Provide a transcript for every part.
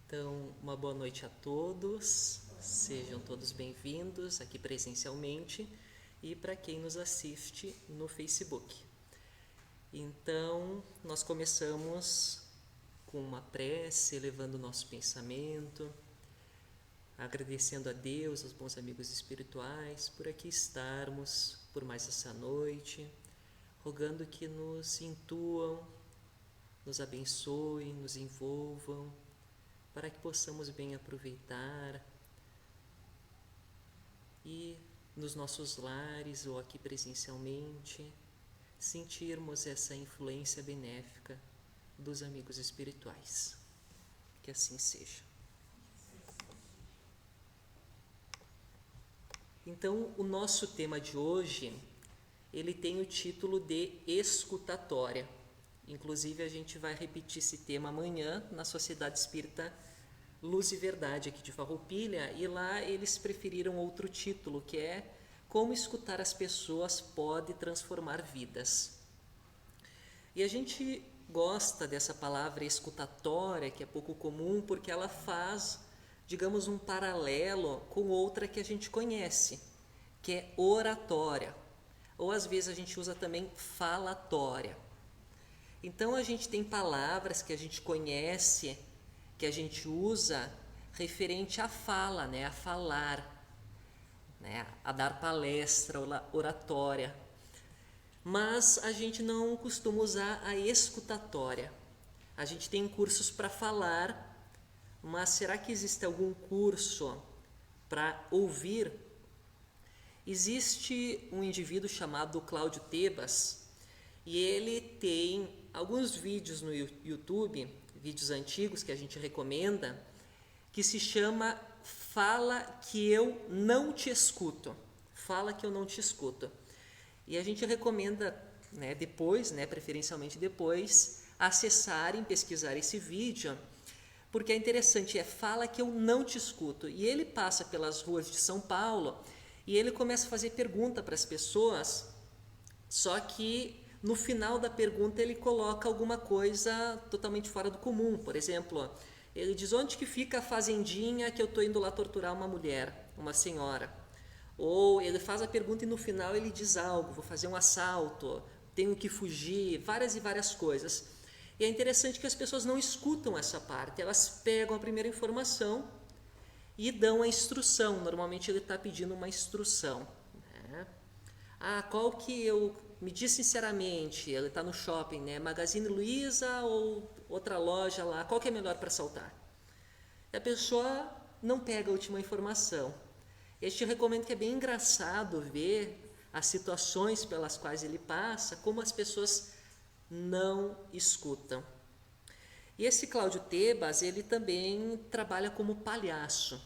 Então, uma boa noite a todos, sejam todos bem-vindos aqui presencialmente e para quem nos assiste no Facebook. Então, nós começamos com uma prece, elevando o nosso pensamento, agradecendo a Deus, aos bons amigos espirituais, por aqui estarmos por mais essa noite, rogando que nos intuam, nos abençoem, nos envolvam, para que possamos bem aproveitar e nos nossos lares ou aqui presencialmente sentirmos essa influência benéfica dos amigos espirituais. Que assim seja. Então, o nosso tema de hoje, ele tem o título de escutatória. Inclusive, a gente vai repetir esse tema amanhã na Sociedade Espírita Luz e Verdade, aqui de Farroupilha, e lá eles preferiram outro título, que é Como Escutar as Pessoas Pode Transformar Vidas. E a gente gosta dessa palavra escutatória, que é pouco comum, porque ela faz, digamos, um paralelo com outra que a gente conhece, que é oratória, ou às vezes a gente usa também falatória. Então a gente tem palavras que a gente conhece, que a gente usa referente à fala, né, a falar, né, a dar palestra, oratória. Mas a gente não costuma usar a escutatória. A gente tem cursos para falar, mas será que existe algum curso para ouvir? Existe um indivíduo chamado Cláudio Tebas e ele tem alguns vídeos no YouTube, vídeos antigos que a gente recomenda, que se chama Fala que eu não te escuto. Fala que eu não te escuto. E a gente recomenda, né, depois, né, preferencialmente depois, acessarem, pesquisar esse vídeo, porque é interessante, Fala que eu não te escuto. E ele passa pelas ruas de São Paulo e ele começa a fazer pergunta para as pessoas, só que no final da pergunta ele coloca alguma coisa totalmente fora do comum. Por exemplo, ele diz: onde que fica a fazendinha que eu estou indo lá torturar uma mulher, uma senhora? Ou ele faz a pergunta e no final ele diz algo: vou fazer um assalto, tenho que fugir, várias e várias coisas. E é interessante que as pessoas não escutam essa parte, elas pegam a primeira informação e dão a instrução. Normalmente ele está pedindo uma instrução, né? Qual que eu... Me diz sinceramente, ele está no shopping, né? Magazine Luiza ou outra loja lá, qual que é melhor para assaltar? E a pessoa não pega a última informação. Eu te recomendo, que é bem engraçado ver as situações pelas quais ele passa, como as pessoas não escutam. E esse Cláudio Tebas, ele também trabalha como palhaço.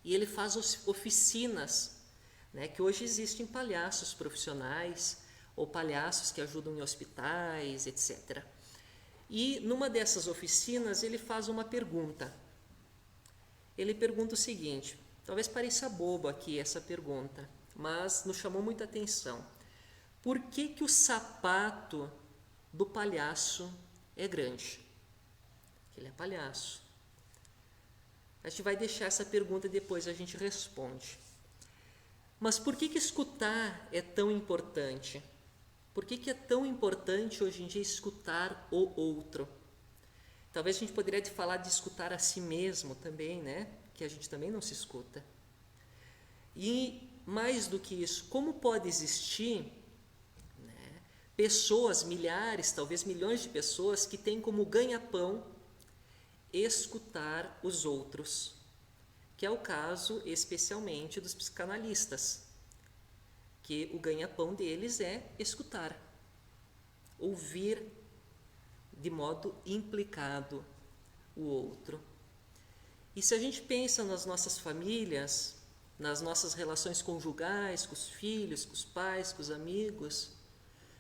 E ele faz oficinas, né, que hoje existem palhaços profissionais, ou palhaços que ajudam em hospitais, etc. E numa dessas oficinas ele faz uma pergunta. Ele pergunta o seguinte, talvez pareça bobo aqui essa pergunta, mas nos chamou muita atenção. Por que que o sapato do palhaço é grande? Ele é palhaço. A gente vai deixar essa pergunta e depois a gente responde. Mas por que que escutar é tão importante? Por que que é tão importante hoje em dia escutar o outro? Talvez a gente poderia falar de escutar a si mesmo também, né? Que a gente também não se escuta. E mais do que isso, como pode existir, né, pessoas, milhares, talvez milhões de pessoas que têm como ganha-pão escutar os outros, que é o caso especialmente dos psicanalistas, que o ganha-pão deles é escutar, ouvir de modo implicado o outro. E se a gente pensa nas nossas famílias, nas nossas relações conjugais, com os filhos, com os pais, com os amigos,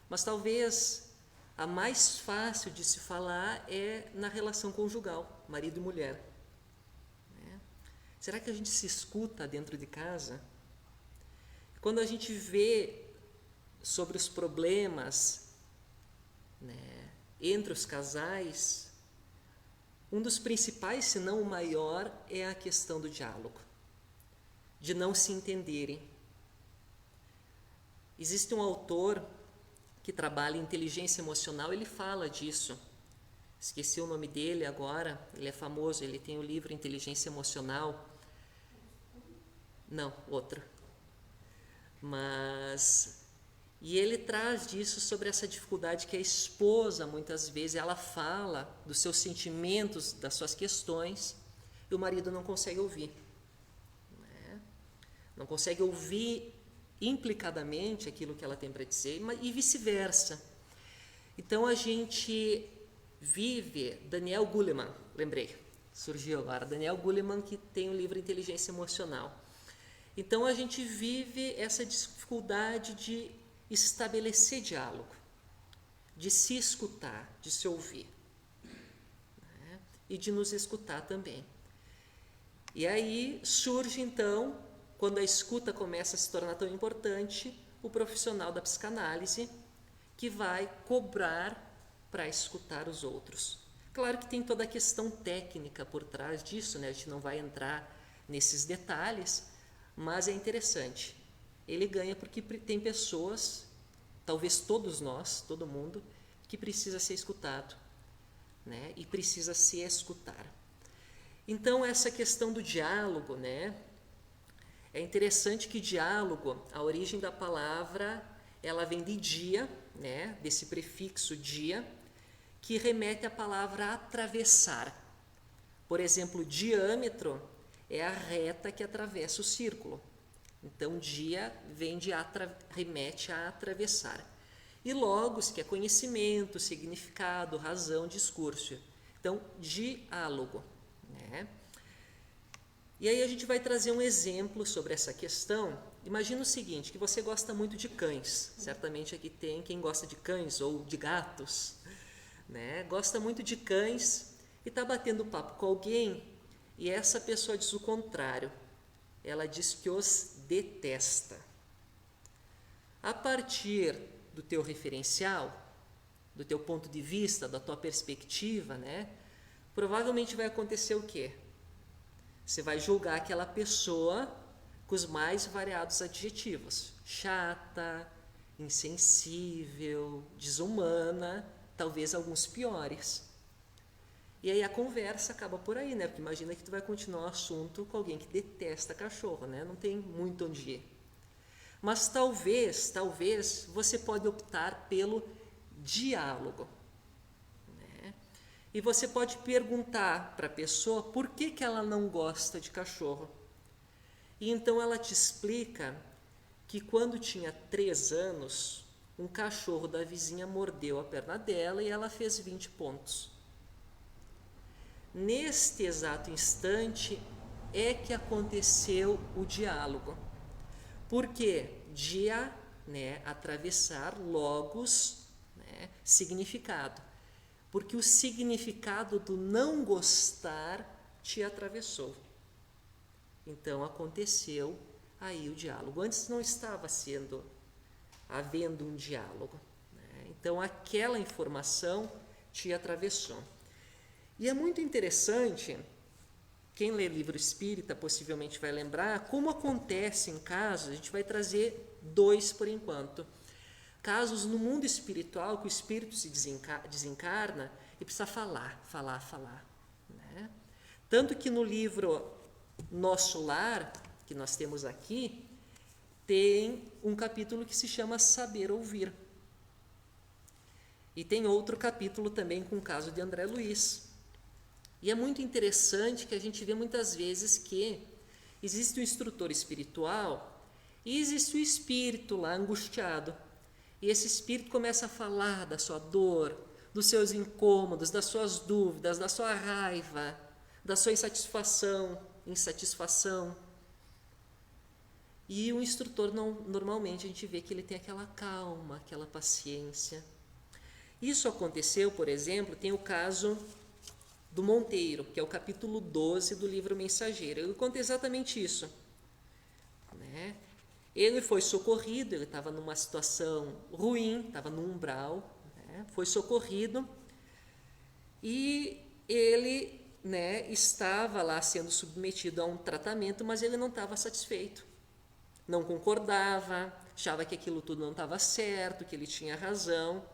mas talvez a mais fácil de se falar é na relação conjugal, marido e mulher. Será que a gente se escuta dentro de casa? Quando a gente vê sobre os problemas, né, entre os casais, Um dos principais, se não o maior, é a questão do diálogo, de não se entenderem. Existe um autor que trabalha em inteligência emocional, ele fala disso. Esqueci o nome dele agora, ele é famoso, ele tem o livro Inteligência Emocional. Não, outro. E ele traz disso sobre essa dificuldade que a esposa, muitas vezes, ela fala dos seus sentimentos, das suas questões, e o marido não consegue ouvir. Né? Não consegue ouvir implicadamente aquilo que ela tem para dizer, e vice-versa. Então a gente vive, Daniel Goleman, lembrei, surgiu agora, Daniel Goleman, que tem o livro Inteligência Emocional. Então a gente vive essa dificuldade de estabelecer diálogo, de se escutar, de se ouvir, né? E de nos escutar também. E aí surge então, quando a escuta começa a se tornar tão importante, o profissional da psicanálise que vai cobrar para escutar os outros. Claro que tem toda a questão técnica por trás disso, né? A gente não vai entrar nesses detalhes, mas é interessante. Ele ganha porque tem pessoas, talvez todos nós, todo mundo, que precisa ser escutado, né? E precisa se escutar. Então, essa questão do diálogo, né? É interessante que diálogo, a origem da palavra, ela vem de dia, né? Desse prefixo dia, que remete à palavra atravessar. Por exemplo, diâmetro é a reta que atravessa o círculo. Então, dia vem de remete a atravessar. E logos, que é conhecimento, significado, razão, discurso. Então, diálogo, né? E aí a gente vai trazer um exemplo sobre essa questão. Imagina o seguinte, que você gosta muito de cães. Certamente aqui tem quem gosta de cães ou de gatos, né? Gosta muito de cães e está batendo papo com alguém e essa pessoa diz o contrário. Ela diz que os detesta. A partir do teu referencial, do teu ponto de vista, da tua perspectiva, né? Provavelmente vai acontecer o quê? Você vai julgar aquela pessoa com os mais variados adjetivos. Chata, insensível, desumana, talvez alguns piores. E aí a conversa acaba por aí, né? Porque imagina que tu vai continuar o assunto com alguém que detesta cachorro, né? Não tem muito onde ir. Mas talvez você pode optar pelo diálogo. Né? E você pode perguntar para a pessoa por que ela não gosta de cachorro. E então ela te explica que quando tinha 3 anos, um cachorro da vizinha mordeu a perna dela e ela fez 20 pontos. Neste exato instante é que aconteceu o diálogo. Porque dia, né, atravessar, logos, né, significado. Porque o significado do não gostar te atravessou. Então aconteceu aí o diálogo. Antes não estava havendo um diálogo, né? Então aquela informação te atravessou. E é muito interessante, quem lê livro espírita possivelmente vai lembrar, como acontece em casos, a gente vai trazer 2 por enquanto. Casos no mundo espiritual que o espírito se desencarna e precisa falar. Né? Tanto que no livro Nosso Lar, que nós temos aqui, tem um capítulo que se chama Saber Ouvir. E tem outro capítulo também com o caso de André Luiz. E é muito interessante que a gente vê muitas vezes que existe um instrutor espiritual e existe o espírito lá angustiado. E esse espírito começa a falar da sua dor, dos seus incômodos, das suas dúvidas, da sua raiva, da sua insatisfação. E o instrutor, normalmente, a gente vê que ele tem aquela calma, aquela paciência. Isso aconteceu, por exemplo, tem o caso do Monteiro, que é o capítulo 12 do livro Mensageiro. Ele conta exatamente isso. Né? Ele foi socorrido, ele estava numa situação ruim, estava no umbral, né? Foi socorrido e ele né, estava lá sendo submetido a um tratamento, mas ele não estava satisfeito. Não concordava, achava que aquilo tudo não estava certo, que ele tinha razão.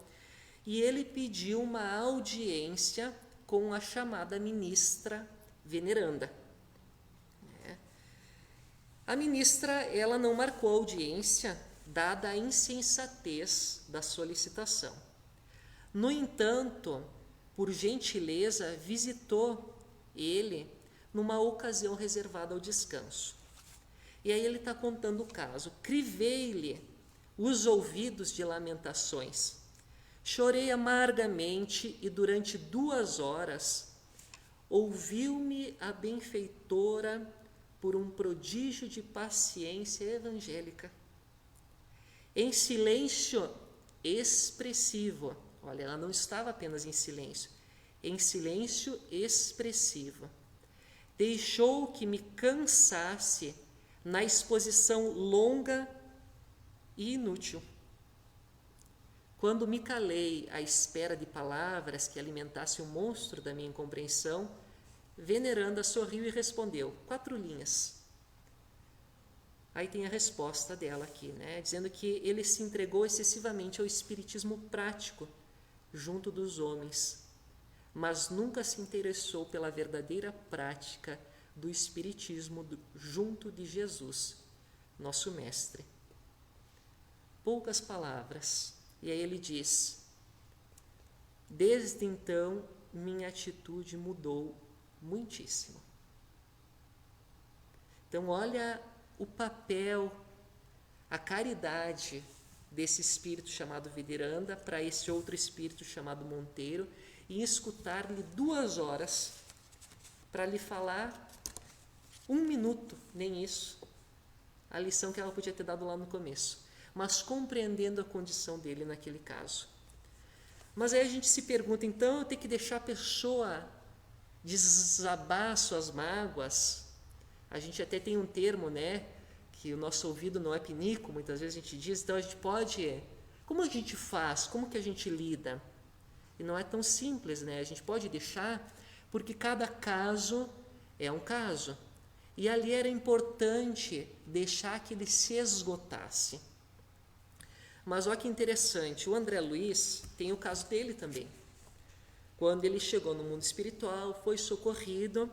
E ele pediu uma audiência com a chamada ministra veneranda. A ministra, ela não marcou audiência, dada a insensatez da solicitação. No entanto, por gentileza, visitou ele numa ocasião reservada ao descanso. E aí ele está contando o caso. Crivei-lhe os ouvidos de lamentações. Chorei amargamente e durante 2 horas ouviu-me a benfeitora por um prodígio de paciência evangélica. Em silêncio expressivo, olha, ela não estava apenas em silêncio expressivo. Deixou que me cansasse na exposição longa e inútil. Quando me calei à espera de palavras que alimentassem o monstro da minha incompreensão, veneranda sorriu e respondeu, 4 linhas. Aí tem a resposta dela aqui, né? Dizendo que ele se entregou excessivamente ao espiritismo prático junto dos homens, mas nunca se interessou pela verdadeira prática do espiritismo junto de Jesus, nosso mestre. Poucas palavras. E aí ele diz, desde então minha atitude mudou muitíssimo. Então olha o papel, a caridade desse espírito chamado Veneranda para esse outro espírito chamado Monteiro, e escutar-lhe 2 horas para lhe falar 1 minuto, nem isso, a lição que ela podia ter dado lá no começo, mas compreendendo a condição dele naquele caso. Mas aí a gente se pergunta, então eu tenho que deixar a pessoa desabar suas mágoas? A gente até tem um termo, né, que o nosso ouvido não é pinico, muitas vezes a gente diz, então a gente pode, como a gente faz, como que a gente lida? E não é tão simples, né? A gente pode deixar, porque cada caso é um caso. E ali era importante deixar que ele se esgotasse. Mas olha que interessante, o André Luiz tem o caso dele também. Quando ele chegou no mundo espiritual, foi socorrido,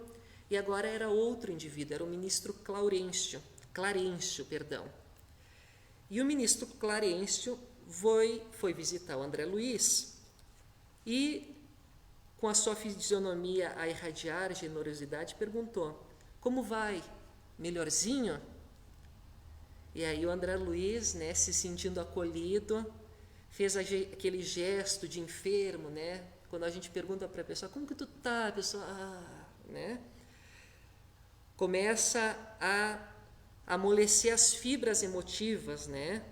e agora era outro indivíduo, era o ministro Clarencio. E o ministro Clarencio foi visitar o André Luiz e, com a sua fisionomia a irradiar generosidade, perguntou, como vai? Melhorzinho? E aí o André Luiz, né, se sentindo acolhido, fez aquele gesto de enfermo, né? Quando a gente pergunta para a pessoa, como que tu tá? A pessoa, né? Começa a amolecer as fibras emotivas, né?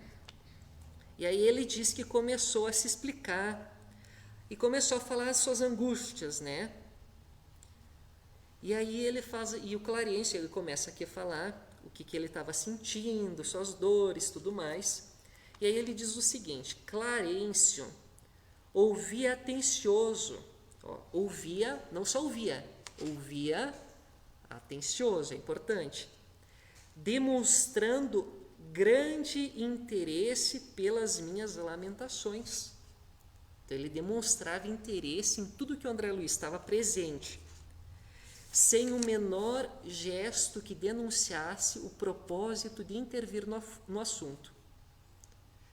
E aí ele diz que começou a se explicar e começou a falar as suas angústias, né? E aí e o Clarencio, ele começa aqui a falar o que ele estava sentindo, suas dores, tudo mais. E aí ele diz o seguinte, Clarencio ouvia atencioso, ouvia, não só ouvia atencioso, é importante, demonstrando grande interesse pelas minhas lamentações. Então ele demonstrava interesse em tudo que o André Luiz estava presente, sem o menor gesto que denunciasse o propósito de intervir no assunto.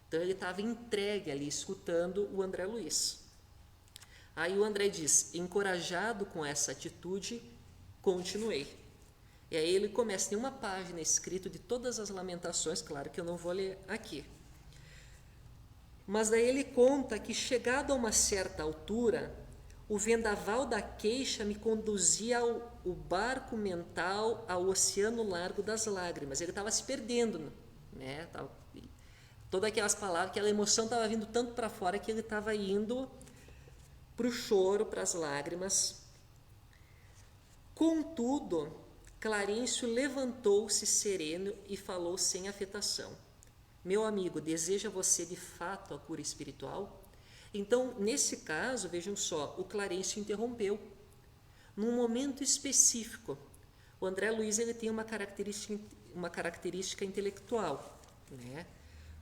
Então ele estava entregue ali, escutando o André Luiz. Aí o André diz, encorajado com essa atitude, continuei. E aí ele começa, tem uma página escrita de todas as lamentações, claro que eu não vou ler aqui. Mas daí ele conta que, chegado a uma certa altura, o vendaval da queixa me conduzia ao barco mental, ao oceano largo das lágrimas. Ele estava se perdendo, né? Todas aquelas palavras, aquela emoção estava vindo tanto para fora que ele estava indo para o choro, para as lágrimas. Contudo, Clarencio levantou-se sereno e falou sem afetação. Meu amigo, deseja você de fato a cura espiritual? Então, nesse caso, vejam só, o Clarencio interrompeu. num momento específico. O André Luiz ele tem uma característica intelectual, né?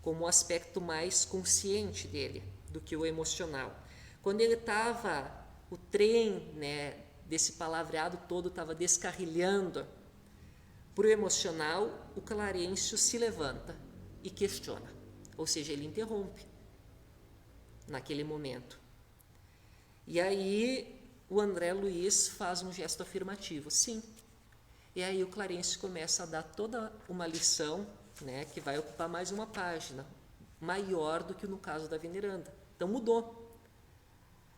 Como o aspecto mais consciente dele do que o emocional. Quando ele estava, o trem, né, desse palavreado todo estava descarrilhando para o emocional, o Clarencio se levanta e questiona, ou seja, ele interrompe naquele momento. E aí o André Luiz faz um gesto afirmativo, sim. E aí o Clarencio começa a dar toda uma lição, né, que vai ocupar mais uma página, maior do que no caso da Veneranda. Então mudou.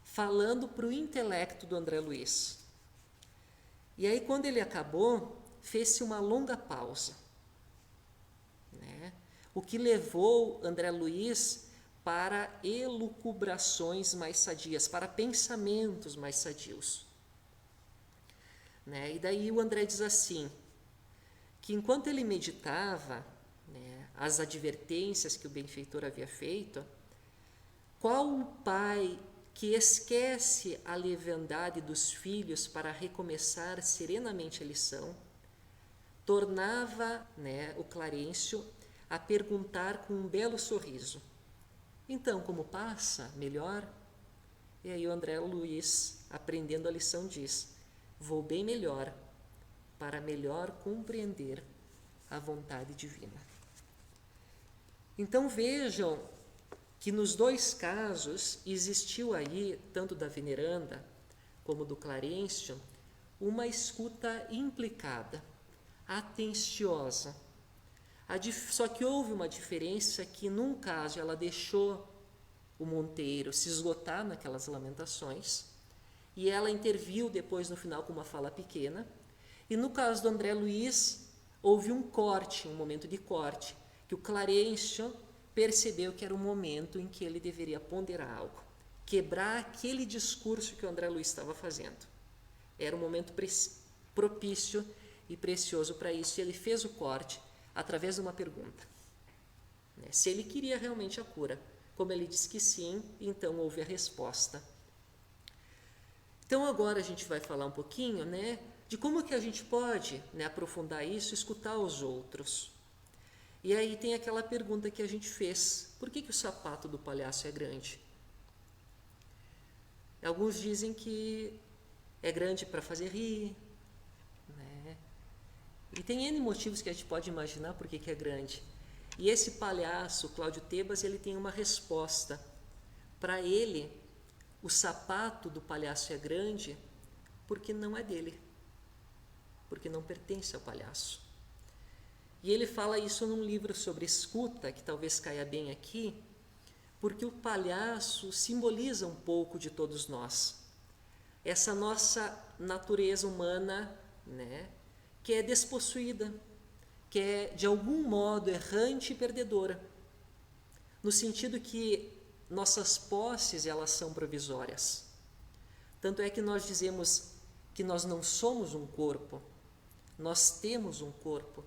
Falando para o intelecto do André Luiz. E aí quando ele acabou, fez-se uma longa pausa, né? O que levou André Luiz para elucubrações mais sadias, para pensamentos mais sadios, né? E daí o André diz assim, que enquanto ele meditava, né, as advertências que o benfeitor havia feito, qual o pai que esquece a leviandade dos filhos para recomeçar serenamente a lição, tornava, né, o Clarencio a perguntar com um belo sorriso, então, como passa? Melhor? E aí o André Luiz, aprendendo a lição, diz, vou bem melhor, para melhor compreender a vontade divina. Então vejam que nos dois casos existiu aí, tanto da Veneranda como do Clarencio, uma escuta implicada, atenciosa. Só que houve uma diferença que num caso ela deixou o Monteiro se esgotar naquelas lamentações e ela interviu depois no final com uma fala pequena, e no caso do André Luiz houve um corte, um momento de corte, que o Clarencio percebeu que era o momento em que ele deveria ponderar algo, quebrar aquele discurso que o André Luiz estava fazendo. Era um momento propício e precioso para isso, e ele fez o corte através de uma pergunta, né? Se ele queria realmente a cura. Como ele disse que sim, então houve a resposta. Então agora a gente vai falar um pouquinho, né, de como que a gente pode, né, aprofundar isso, escutar os outros. E aí tem aquela pergunta que a gente fez, por que o sapato do palhaço é grande? Alguns dizem que é grande para fazer rir, né? E tem N motivos que a gente pode imaginar por que é grande. E esse palhaço, Cláudio Tebas, ele tem uma resposta. Para ele, o sapato do palhaço é grande porque não é dele, porque não pertence ao palhaço. E ele fala isso num livro sobre escuta, que talvez caia bem aqui, porque o palhaço simboliza um pouco de todos nós. Essa nossa natureza humana, né, que é despossuída, que é de algum modo errante e perdedora, no sentido que nossas posses elas são provisórias. Tanto é que nós dizemos que nós não somos um corpo, nós temos um corpo.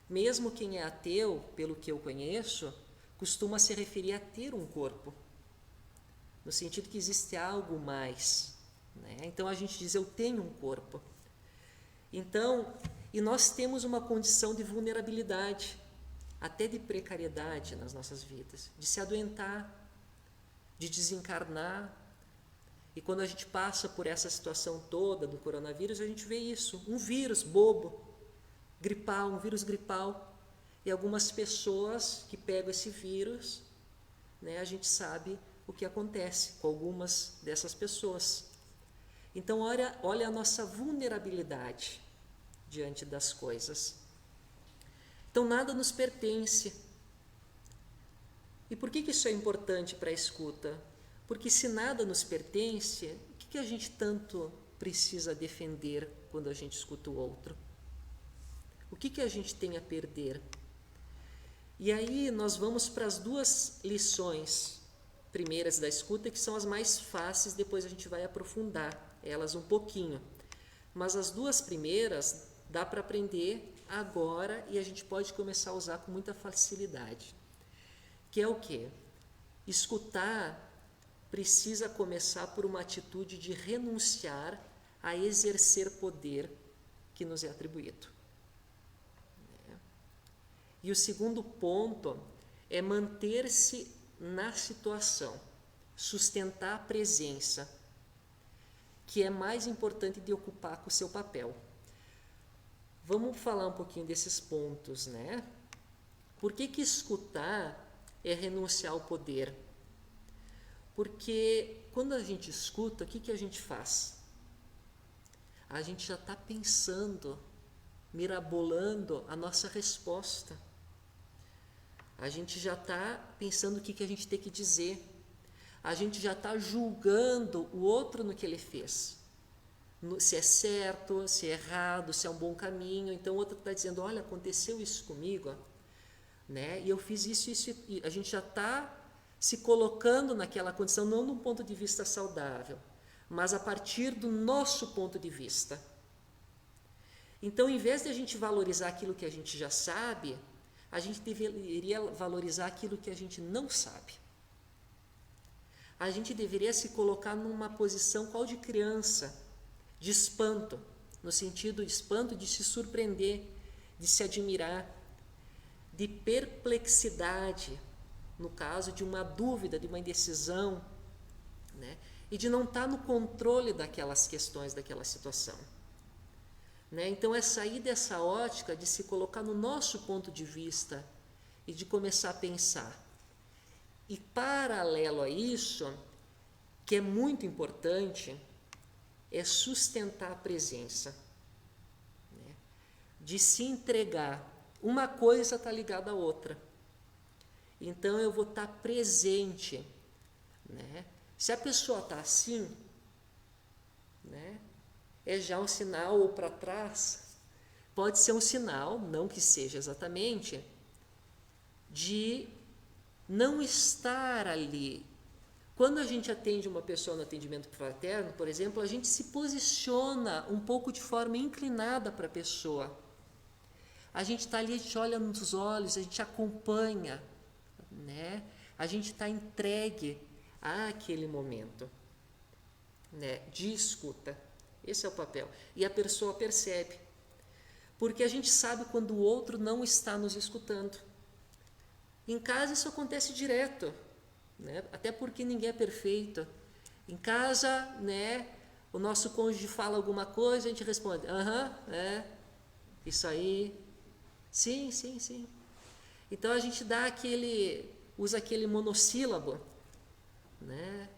Mesmo quem é ateu, pelo que eu conheço, costuma se referir a ter um corpo, no sentido que existe algo mais, né? Então a gente diz, eu tenho um corpo. Então, e nós temos uma condição de vulnerabilidade, até de precariedade nas nossas vidas, de se adoentar, de desencarnar. E quando a gente passa por essa situação toda do coronavírus, a gente vê isso, um vírus bobo, gripal, um vírus gripal. E algumas pessoas que pegam esse vírus, né, a gente sabe o que acontece com algumas dessas pessoas. Então, olha a nossa vulnerabilidade diante das coisas. Então, nada nos pertence. E por que isso é importante para a escuta? Porque se nada nos pertence, o que a gente tanto precisa defender quando a gente escuta o outro? O que a gente tem a perder? E aí nós vamos para as duas lições primeiras da escuta, que são as mais fáceis, depois a gente vai aprofundar elas um pouquinho. Mas as duas primeiras dá para aprender agora e a gente pode começar a usar com muita facilidade. Que é o quê? Escutar precisa começar por uma atitude de renunciar a exercer poder que nos é atribuído. E o segundo ponto é manter-se na situação, sustentar a presença, que é mais importante de ocupar com o seu papel. Vamos falar um pouquinho desses pontos, né? Por que escutar é renunciar ao poder? Porque quando a gente escuta, o que a gente faz? A gente já está pensando, mirabolando a nossa resposta. A gente já está pensando o que a gente tem que dizer. A gente já está julgando o outro no que ele fez. Se é certo, se é errado, se é um bom caminho. Então o outro está dizendo, olha, aconteceu isso comigo, né? E eu fiz isso, e a gente já está se colocando naquela condição, não de um ponto de vista saudável, mas a partir do nosso ponto de vista. Então, em vez de a gente valorizar aquilo que a gente já sabe, a gente deveria valorizar aquilo que a gente não sabe. A gente deveria se colocar numa posição qual de criança, de espanto, no sentido de espanto de se surpreender, de se admirar, de perplexidade, no caso de uma dúvida, de uma indecisão, né? E de não estar no controle daquelas questões, daquela situação. Né? Então é sair dessa ótica de se colocar no nosso ponto de vista e de começar a pensar. E paralelo a isso, que é muito importante, é sustentar a presença, né? De se entregar. Uma coisa está ligada à outra. Então eu vou estar presente, né? Se a pessoa está assim, né, é já um sinal, ou para trás, pode ser um sinal, não que seja exatamente, de não estar ali. Quando a gente atende uma pessoa no atendimento fraterno, por exemplo, a gente se posiciona um pouco de forma inclinada para a pessoa. A gente está ali, a gente olha nos olhos, a gente acompanha, né? A gente está entregue àquele momento, né, de escuta. Esse é o papel. E a pessoa percebe. Porque a gente sabe quando o outro não está nos escutando. Em casa isso acontece direto, né? Até porque ninguém é perfeito. Em casa, né, o nosso cônjuge fala alguma coisa, a gente responde, aham, isso aí, sim, sim, sim. Então a gente usa aquele monossílabo, né?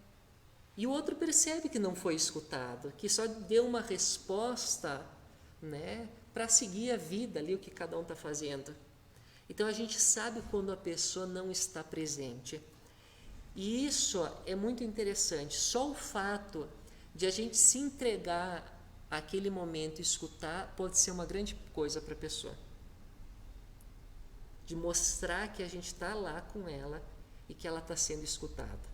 E o outro percebe que não foi escutado, que só deu uma resposta, né, para seguir a vida ali, o que cada um está fazendo. Então a gente sabe quando a pessoa não está presente. E isso é muito interessante. Só o fato de a gente se entregar àquele momento e escutar pode ser uma grande coisa para a pessoa. De mostrar que a gente está lá com ela e que ela está sendo escutada.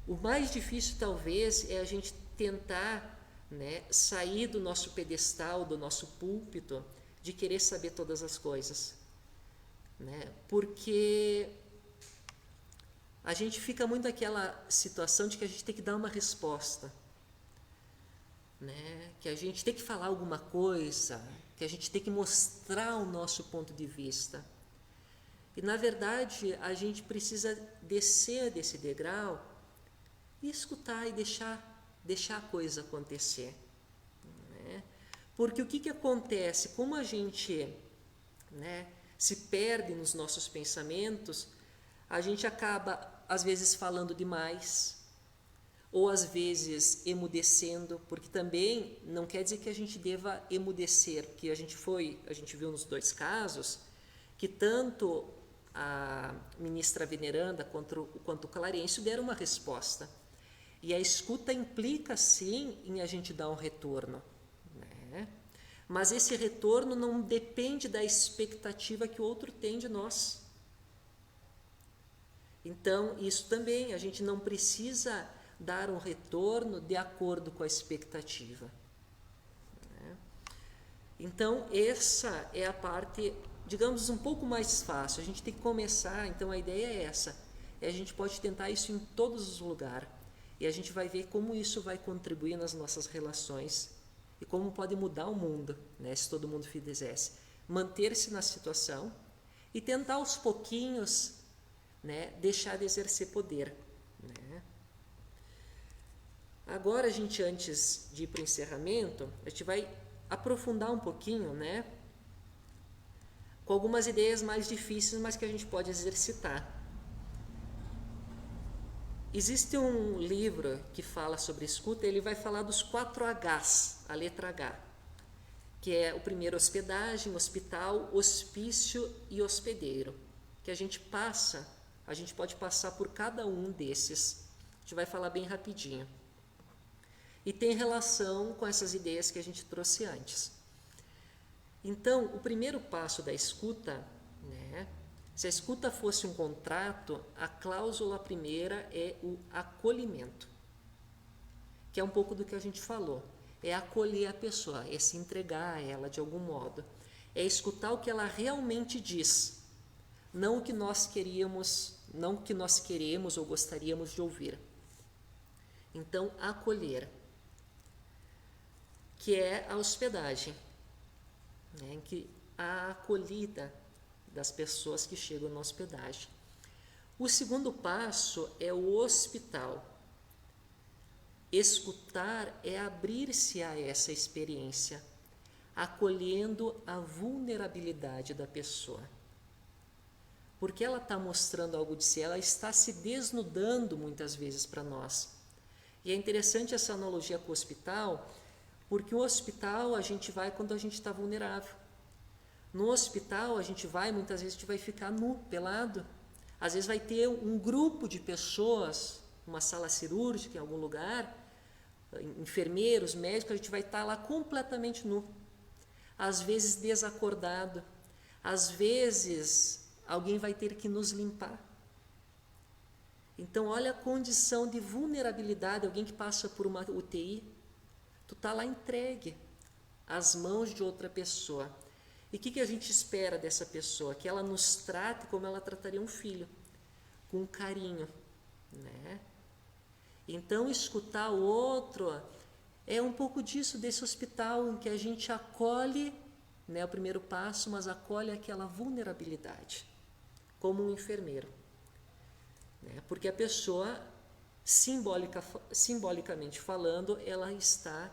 O mais difícil talvez é a gente tentar, né, sair do nosso pedestal, do nosso púlpito, de querer saber todas as coisas, né? Porque a gente fica muito naquela situação de que a gente tem que dar uma resposta, né? Que a gente tem que falar alguma coisa, que a gente tem que mostrar o nosso ponto de vista. E na verdade a gente precisa descer desse degrau e escutar e deixar a coisa acontecer, né? Porque o que acontece? Como a gente, né, se perde nos nossos pensamentos, a gente acaba às vezes falando demais, ou às vezes emudecendo, porque também não quer dizer que a gente deva emudecer, porque a gente viu nos dois casos que tanto a ministra veneranda quanto o Clarencio deram uma resposta. E a escuta implica, sim, em a gente dar um retorno, né? Mas esse retorno não depende da expectativa que o outro tem de nós. Então, isso também, a gente não precisa dar um retorno de acordo com a expectativa, né? Então, essa é a parte, digamos, um pouco mais fácil. A gente tem que começar, então a ideia é essa. A gente pode tentar isso em todos os lugares. E a gente vai ver como isso vai contribuir nas nossas relações e como pode mudar o mundo, né, se todo mundo fizesse. Manter-se na situação e tentar aos pouquinhos, né, deixar de exercer poder. Né? Agora, antes de ir para o encerramento, a gente vai aprofundar um pouquinho, né, com algumas ideias mais difíceis, mas que a gente pode exercitar. Existe um livro que fala sobre escuta, ele vai falar dos 4 Hs, a letra H, que é o primeiro hospedagem, hospital, hospício e hospedeiro, que a gente pode passar por cada um desses. A gente vai falar bem rapidinho. E tem relação com essas ideias que a gente trouxe antes. Então, o primeiro passo da escuta, né, se a escuta fosse um contrato, a cláusula primeira é o acolhimento, que é um pouco do que a gente falou. É acolher a pessoa, é se entregar a ela de algum modo. É escutar o que ela realmente diz, não o que nós queremos ou gostaríamos de ouvir. Então, acolher, que é a hospedagem, né, que a acolhida das pessoas que chegam na hospedagem. O segundo passo é o hospital. Escutar é abrir-se a essa experiência, acolhendo a vulnerabilidade da pessoa. Porque ela está mostrando algo de si, ela está se desnudando muitas vezes para nós. E é interessante essa analogia com o hospital, porque o hospital a gente vai quando a gente está vulnerável. No hospital, muitas vezes a gente vai ficar nu, pelado. Às vezes vai ter um grupo de pessoas, uma sala cirúrgica em algum lugar, enfermeiros, médicos, a gente vai estar lá completamente nu. Às vezes desacordado. Às vezes alguém vai ter que nos limpar. Então, olha a condição de vulnerabilidade, alguém que passa por uma UTI, tu está lá entregue às mãos de outra pessoa. E o que a gente espera dessa pessoa? Que ela nos trate como ela trataria um filho, com carinho, né? Então, escutar o outro é um pouco disso, desse hospital em que a gente acolhe, né, o primeiro passo, mas acolhe aquela vulnerabilidade, como um enfermeiro. Né? Porque a pessoa, simbolicamente falando, ela está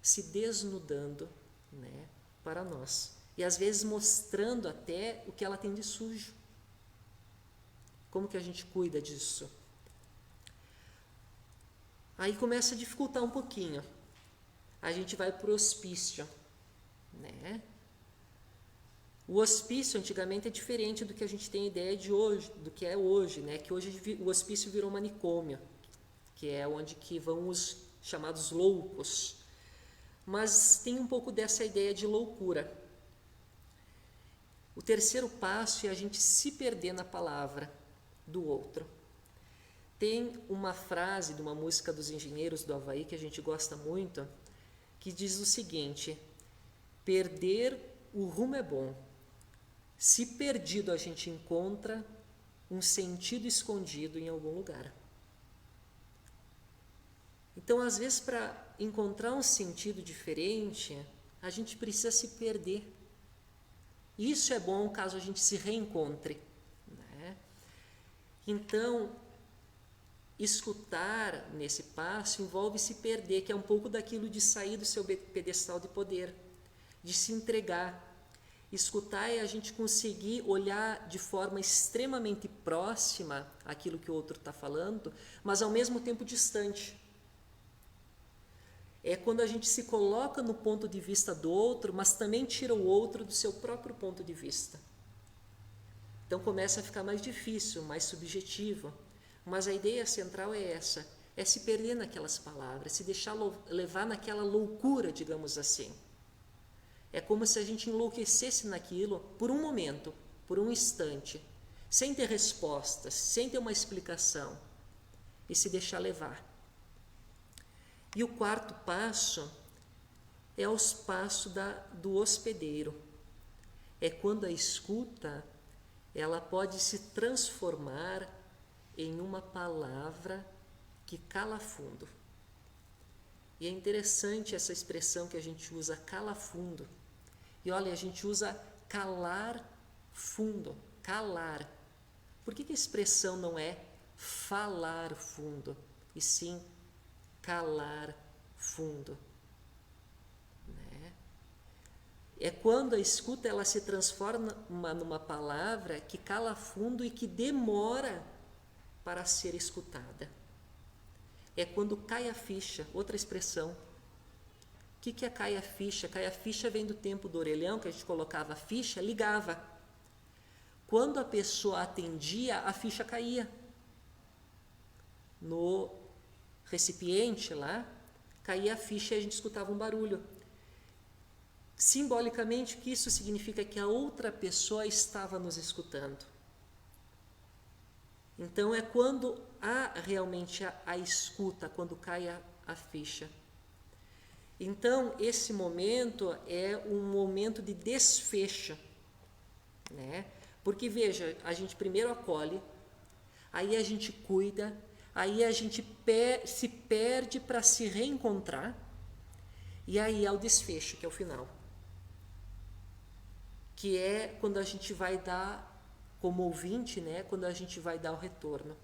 se desnudando, né, para nós. E às vezes mostrando até o que ela tem de sujo. Como que a gente cuida disso? Aí começa a dificultar um pouquinho. A gente vai para o hospício, né? O hospício antigamente é diferente do que a gente tem ideia de hoje, do que é hoje, né? Que hoje o hospício virou manicômio, que é onde que vão os chamados loucos. Mas tem um pouco dessa ideia de loucura. O terceiro passo é a gente se perder na palavra do outro. Tem uma frase de uma música dos Engenheiros do Havaí que a gente gosta muito, que diz o seguinte: perder o rumo é bom. Se perdido a gente encontra um sentido escondido em algum lugar. Então, às vezes, para encontrar um sentido diferente, a gente precisa se perder. Isso é bom caso a gente se reencontre. Né? Então, escutar nesse passo envolve se perder, que é um pouco daquilo de sair do seu pedestal de poder, de se entregar. Escutar é a gente conseguir olhar de forma extremamente próxima aquilo que o outro está falando, mas ao mesmo tempo distante. É quando a gente se coloca no ponto de vista do outro, mas também tira o outro do seu próprio ponto de vista. Então começa a ficar mais difícil, mais subjetivo. Mas a ideia central é essa, é se perder naquelas palavras, se deixar levar naquela loucura, digamos assim. É como se a gente enlouquecesse naquilo por um momento, por um instante, sem ter respostas, sem ter uma explicação, e se deixar levar. E o quarto passo é o passo do hospedeiro. É quando a escuta ela pode se transformar em uma palavra que cala fundo. E é interessante essa expressão que a gente usa, cala fundo. E olha, a gente usa calar fundo, calar. Por que a expressão não é falar fundo, e sim calar fundo? Né? É quando a escuta ela se transforma numa palavra que cala fundo e que demora para ser escutada. É quando cai a ficha, outra expressão. O que é cai a ficha? Cai a ficha vem do tempo do orelhão, que a gente colocava a ficha, ligava. Quando a pessoa atendia, a ficha caía. No recipiente lá, caía a ficha e a gente escutava um barulho. Simbolicamente, o que isso significa? Que a outra pessoa estava nos escutando. Então, é quando há realmente a escuta, quando cai a ficha. Então, esse momento é um momento de desfecho, né? Porque, veja, a gente primeiro acolhe, aí a gente cuida, aí a gente se perde para se reencontrar, e aí é o desfecho, que é o final. Que é quando a gente vai dar, como ouvinte, né? Quando a gente vai dar o retorno.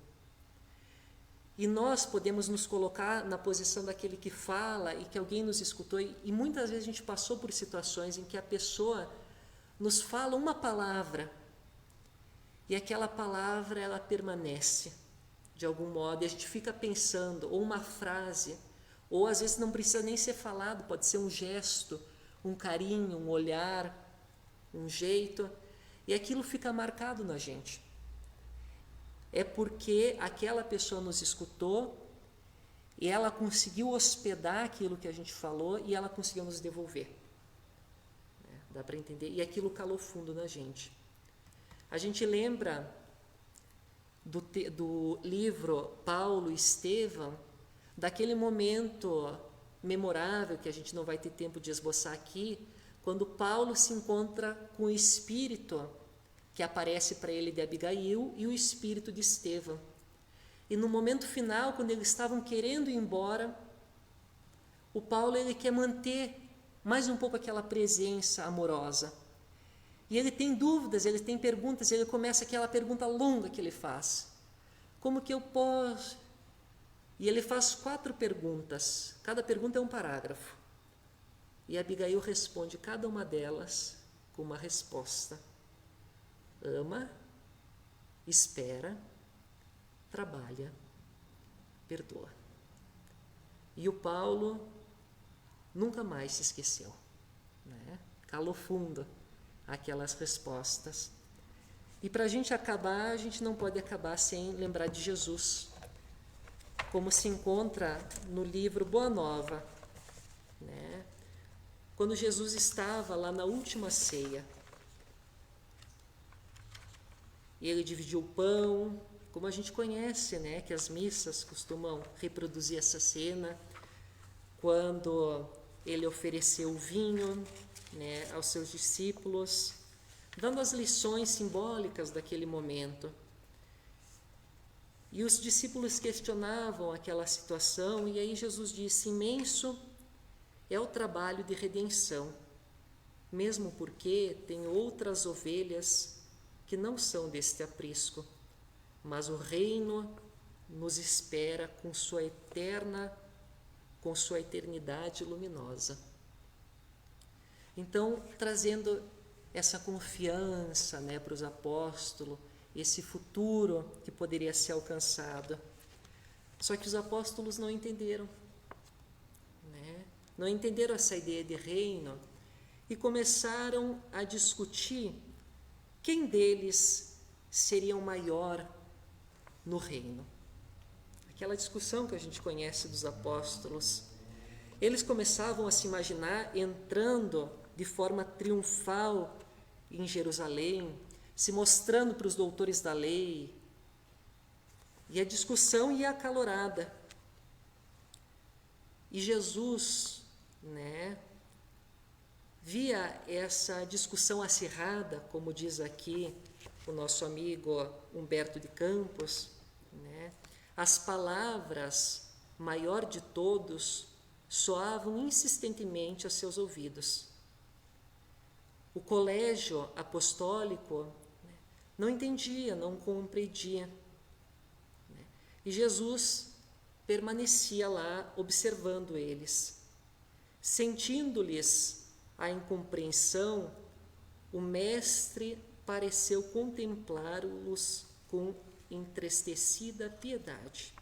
E nós podemos nos colocar na posição daquele que fala e que alguém nos escutou, e muitas vezes a gente passou por situações em que a pessoa nos fala uma palavra, e aquela palavra ela permanece de algum modo, e a gente fica pensando, ou uma frase, ou às vezes não precisa nem ser falado, pode ser um gesto, um carinho, um olhar, um jeito, e aquilo fica marcado na gente. É porque aquela pessoa nos escutou e ela conseguiu hospedar aquilo que a gente falou e ela conseguiu nos devolver. Dá para entender? E aquilo calou fundo na gente. A gente lembra do livro Paulo e Estevão, daquele momento memorável que a gente não vai ter tempo de esboçar aqui, quando Paulo se encontra com o espírito que aparece para ele de Abigail e o espírito de Estevão. E no momento final, quando eles estavam querendo ir embora, o Paulo ele quer manter mais um pouco aquela presença amorosa. E ele tem dúvidas, ele tem perguntas, ele começa aquela pergunta longa que ele faz. Como que eu posso? E ele faz 4 perguntas, cada pergunta é um parágrafo. E Abigail responde cada uma delas com uma resposta. Ama, espera, trabalha, perdoa. E o Paulo nunca mais se esqueceu, né? Calou fundo aquelas respostas. E para a gente acabar, a gente não pode acabar sem lembrar de Jesus, como se encontra no livro Boa Nova, né? Quando Jesus estava lá na última ceia, e ele dividiu o pão, como a gente conhece, né, que as missas costumam reproduzir essa cena, quando ele ofereceu o vinho, né, aos seus discípulos, dando as lições simbólicas daquele momento. E os discípulos questionavam aquela situação, e aí Jesus disse: imenso é o trabalho de redenção, mesmo porque tem outras ovelhas que não são deste aprisco, mas o reino nos espera com sua eternidade luminosa. Então, trazendo essa confiança, né, para os apóstolos, esse futuro que poderia ser alcançado. Só que os apóstolos não entenderam, né? Não entenderam essa ideia de reino e começaram a discutir quem deles seria o maior no reino. Aquela discussão que a gente conhece dos apóstolos. Eles começavam a se imaginar entrando de forma triunfal em Jerusalém, se mostrando para os doutores da lei. E a discussão ia acalorada. E Jesus, né, via essa discussão acirrada, como diz aqui o nosso amigo Humberto de Campos, né? as palavras maior de todos soavam insistentemente a seus ouvidos. O colégio apostólico não entendia, não compreendia. E Jesus permanecia lá observando eles. Sentindo-lhes a incompreensão, o mestre pareceu contemplá-los com entristecida piedade.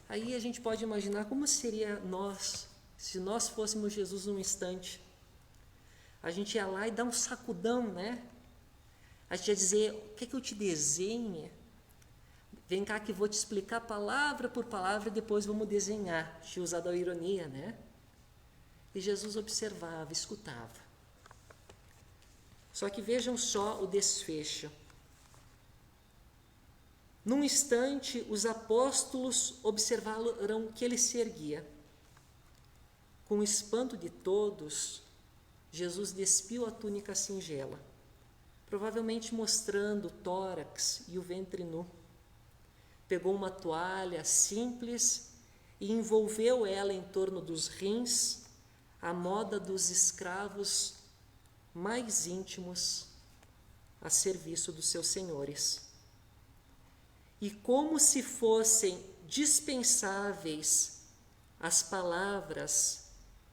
Aí a gente pode imaginar como seria nós, se nós fôssemos Jesus num instante. A gente ia lá e dar um sacudão, né? A gente ia dizer, quer que eu te desenhe? Vem cá que vou te explicar palavra por palavra e depois vamos desenhar. Tinha usado a ironia, né? E Jesus observava, escutava. Só que vejam só o desfecho. Num instante, os apóstolos observaram que ele se erguia. Com o espanto de todos, Jesus despiu a túnica singela, provavelmente mostrando o tórax e o ventre nu. Pegou uma toalha simples e envolveu ela em torno dos rins, à moda dos escravos mais íntimos a serviço dos seus senhores. E como se fossem dispensáveis as palavras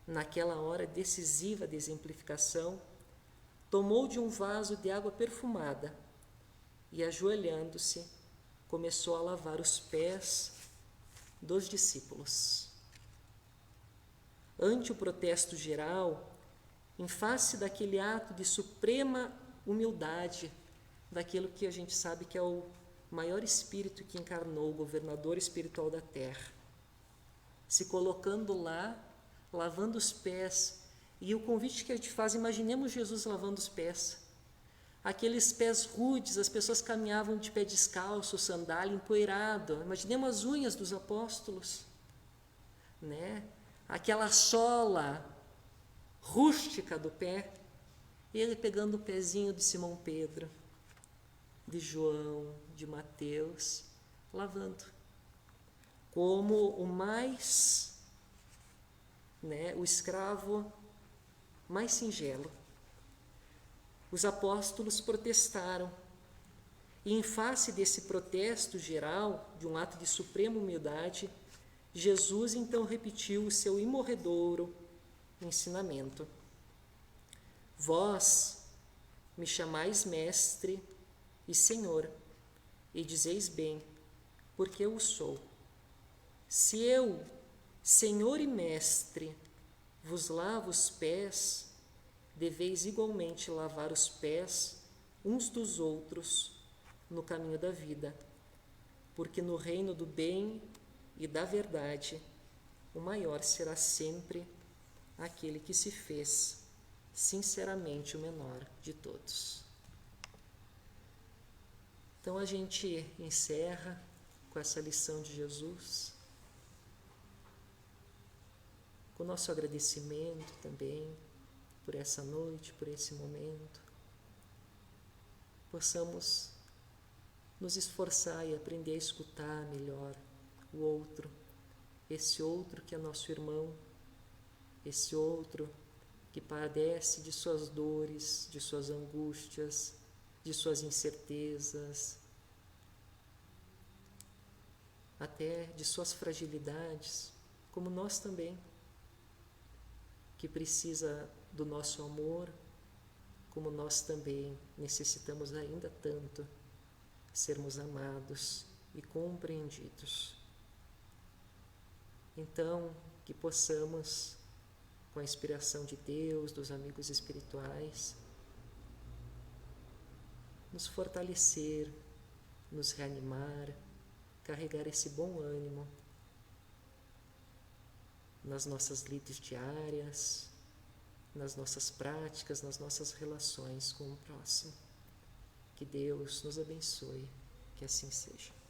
naquela hora decisiva de exemplificação, tomou de um vaso de água perfumada e, ajoelhando-se, começou a lavar os pés dos discípulos. Ante o protesto geral, em face daquele ato de suprema humildade, daquilo que a gente sabe que é o maior espírito que encarnou, o governador espiritual da terra, se colocando lá, lavando os pés. E o convite que a gente faz, imaginemos Jesus lavando os pés. Aqueles pés rudes, as pessoas caminhavam de pé descalço, sandália, empoeirado. Imaginemos as unhas dos apóstolos, né? Aquela sola rústica do pé. Ele pegando o pezinho de Simão Pedro, de João, de Mateus, lavando. Como o mais, o escravo mais singelo. Os apóstolos protestaram. E em face desse protesto geral, de um ato de suprema humildade, Jesus então repetiu o seu imorredouro ensinamento. Vós me chamais mestre e Senhor, e dizeis bem, porque eu o sou. Se eu, Senhor e Mestre, vos lavo os pés, deveis igualmente lavar os pés uns dos outros no caminho da vida, porque no reino do bem e da verdade, o maior será sempre aquele que se fez sinceramente o menor de todos. Então a gente encerra com essa lição de Jesus, com o nosso agradecimento também por essa noite, por esse momento. Possamos nos esforçar e aprender a escutar melhor o outro, esse outro que é nosso irmão, esse outro que padece de suas dores, de suas angústias, de suas incertezas, até de suas fragilidades, como nós também, que precisa do nosso amor, como nós também necessitamos ainda tanto sermos amados e compreendidos. Então, que possamos, com a inspiração de Deus, dos amigos espirituais, nos fortalecer, nos reanimar, carregar esse bom ânimo nas nossas lides diárias, nas nossas práticas, nas nossas relações com o próximo. Que Deus nos abençoe, que assim seja.